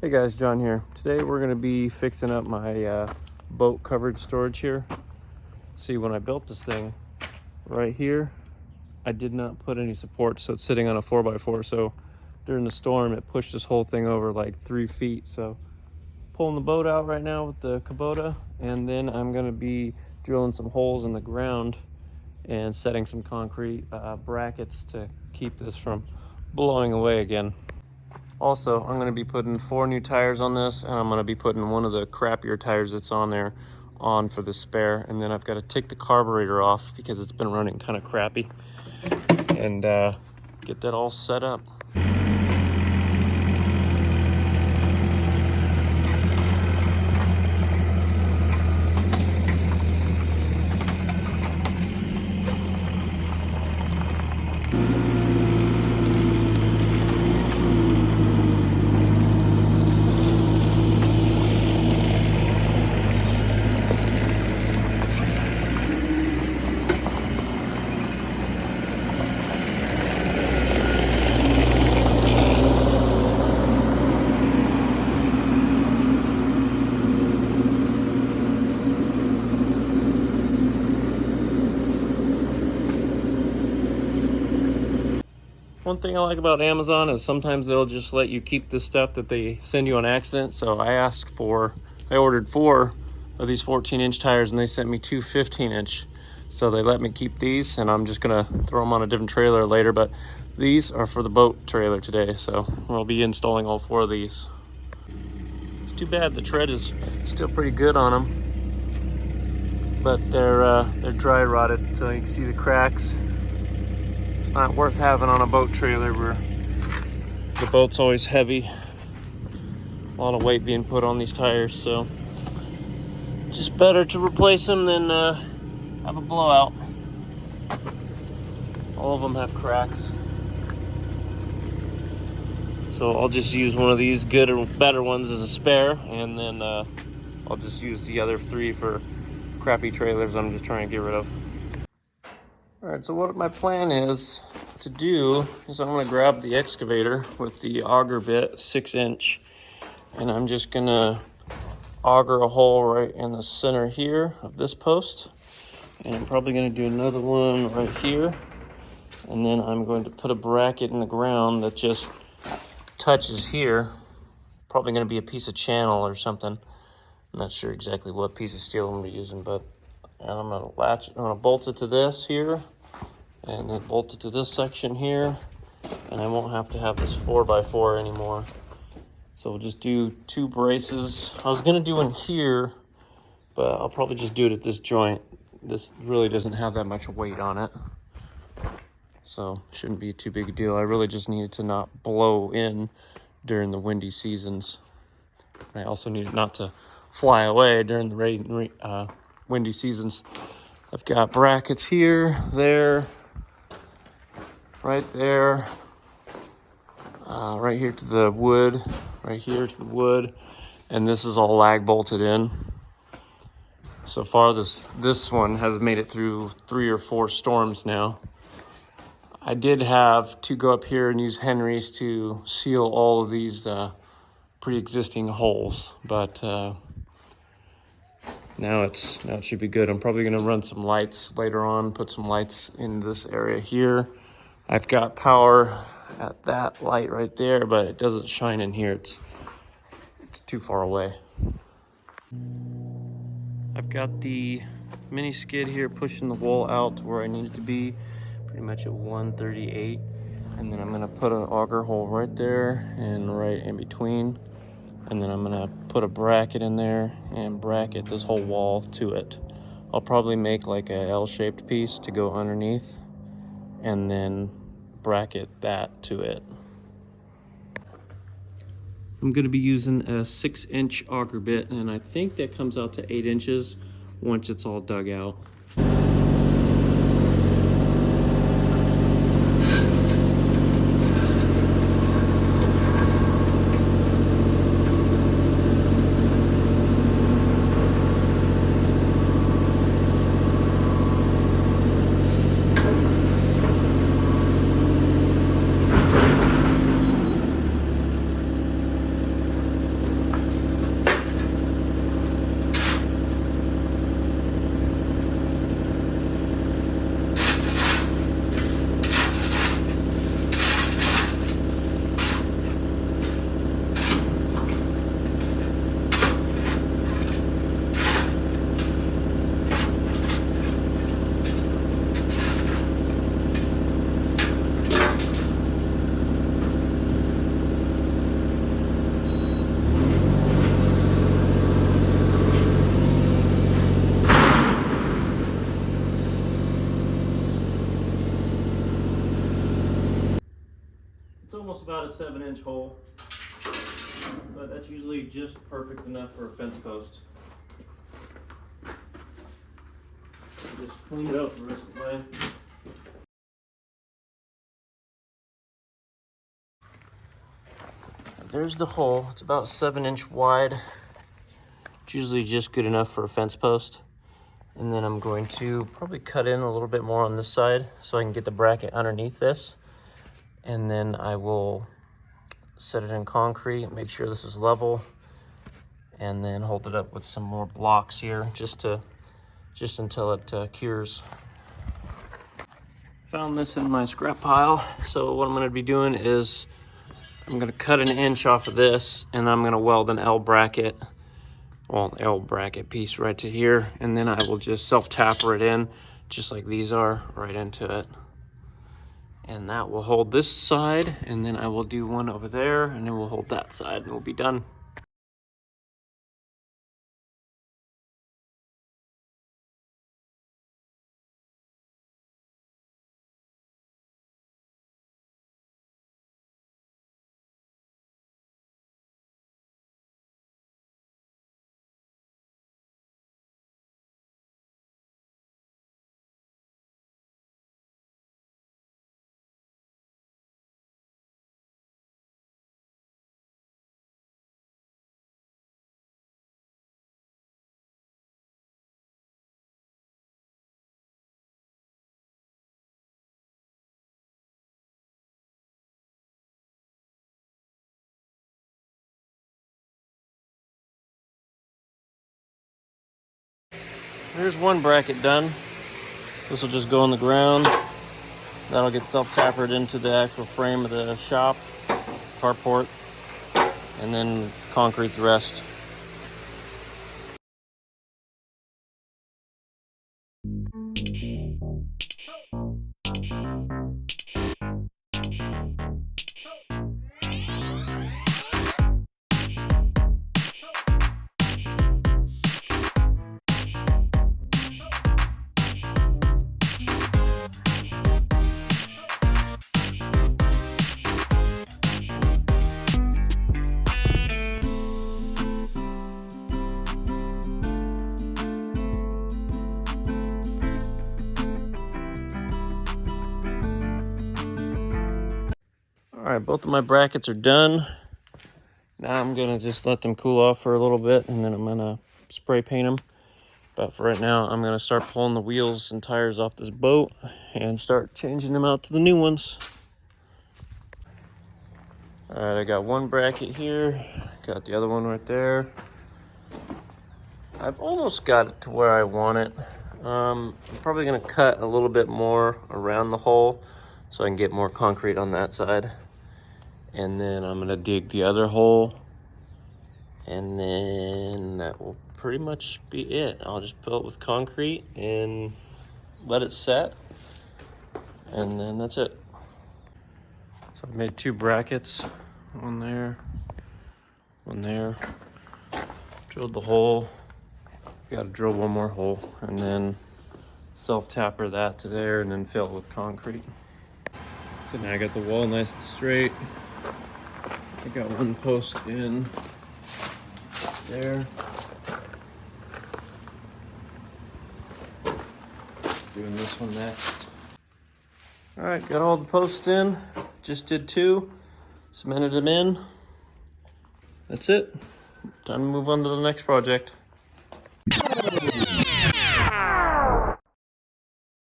Hey guys, John here. Today we're going to be fixing up my boat covered storage here. See, when I built this thing right here, I did not put any support, so it's sitting on a 4x4. So during the storm, it pushed this whole thing over like 3 feet. So pulling the boat out right now with the Kubota, and then I'm going to be drilling some holes in the ground and setting some concrete brackets to keep this from blowing away again. Also, I'm going to be putting 4 new tires on this, and I'm going to be putting one of the crappier tires that's on there on for the spare. And then I've got to take the carburetor off because it's been running kind of crappy, and get that all set up. One thing I like about Amazon is sometimes they'll just let you keep the stuff that they send you on accident. So I ordered 4 of these 14-inch tires, and they sent me 2 15-inch. So they let me keep these, and I'm just gonna throw them on a different trailer later. But these are for the boat trailer today, so we'll be installing all 4 of these. It's too bad the tread is still pretty good on them, but they're dry rotted, so you can see the cracks. Not worth having on a boat trailer where the boat's always heavy. A lot of weight being put on these tires, so just better to replace them than have a blowout. All of them have cracks. So I'll just use one of these good or better ones as a spare, and then I'll just use the other 3 for crappy trailers I'm just trying to get rid of. All right, so what my plan is to do is I'm gonna grab the excavator with the auger bit, 6-inch, and I'm just gonna auger a hole right in the center here of this post. And I'm probably gonna do another one right here. And then I'm going to put a bracket in the ground that just touches here. Probably gonna be a piece of channel or something. I'm not sure exactly what piece of steel I'm gonna be using, but and I'm gonna bolt it to this here, and then bolt it to this section here, and I won't have to have this 4x4 anymore. So we'll just do 2 braces. I was gonna do one here, but I'll probably just do it at this joint. This really doesn't have that much weight on it, so shouldn't be too big a deal. I really just need it to not blow in during the windy seasons. I also need it not to fly away during the windy seasons. I've got brackets here, there, right there, right here to the wood, right here to the wood, and this is all lag bolted in. So far this one has made it through 3 or 4 storms now. I did have to go up here and use Henry's to seal all of these pre-existing holes, but now it should be good. I'm probably gonna run some lights later on, put some lights in this area here. I've got power at that light right there, but it doesn't shine in here. It's too far away. I've got the mini skid here pushing the wall out to where I need it to be, pretty much at 138. And then I'm gonna put an auger hole right there and right in between. And then I'm gonna put a bracket in there and bracket this whole wall to it. I'll probably make like a L-shaped piece to go underneath, and then bracket that to it. I'm gonna be using a 6-inch auger bit, and I think that comes out to 8 inches once it's all dug out. almost about a 7-inch hole, but that's usually just perfect enough for a fence post. Just clean it up the rest of the way. There's the hole. It's about 7-inch wide. It's usually just good enough for a fence post. And then I'm going to probably cut in a little bit more on this side so I can get the bracket underneath this. And then I will set it in concrete, make sure this is level, and then hold it up with some more blocks here just until it cures. Found this in my scrap pile. So what I'm gonna be doing is I'm gonna cut an inch off of this, and I'm gonna weld an L bracket piece right to here, and then I will just self-tapper it in, just like these are, right into it. And that will hold this side, and then I will do one over there, and then we'll hold that side, and we'll be done. There's one bracket done. This will just go on the ground. That'll get self-tappered into the actual frame of the shop, carport, and then concrete the rest. All right, both of my brackets are done. Now I'm gonna just let them cool off for a little bit, and then I'm gonna spray paint them. But for right now, I'm gonna start pulling the wheels and tires off this boat and start changing them out to the new ones. All right, I got one bracket here, got the other one right there. I've almost got it to where I want it. I'm probably gonna cut a little bit more around the hole so I can get more concrete on that side. And then I'm gonna dig the other hole, and then that will pretty much be it. I'll just fill it with concrete and let it set, and then that's it. So I made 2 brackets, one there, one there. Drilled the hole. Got to drill one more hole, and then self-tapper that to there, and then fill it with concrete. So now I got the wall nice and straight. I got one post in there. Doing this one next. All right, got all the posts in. Just did 2, cemented them in. That's it. Time to move on to the next project.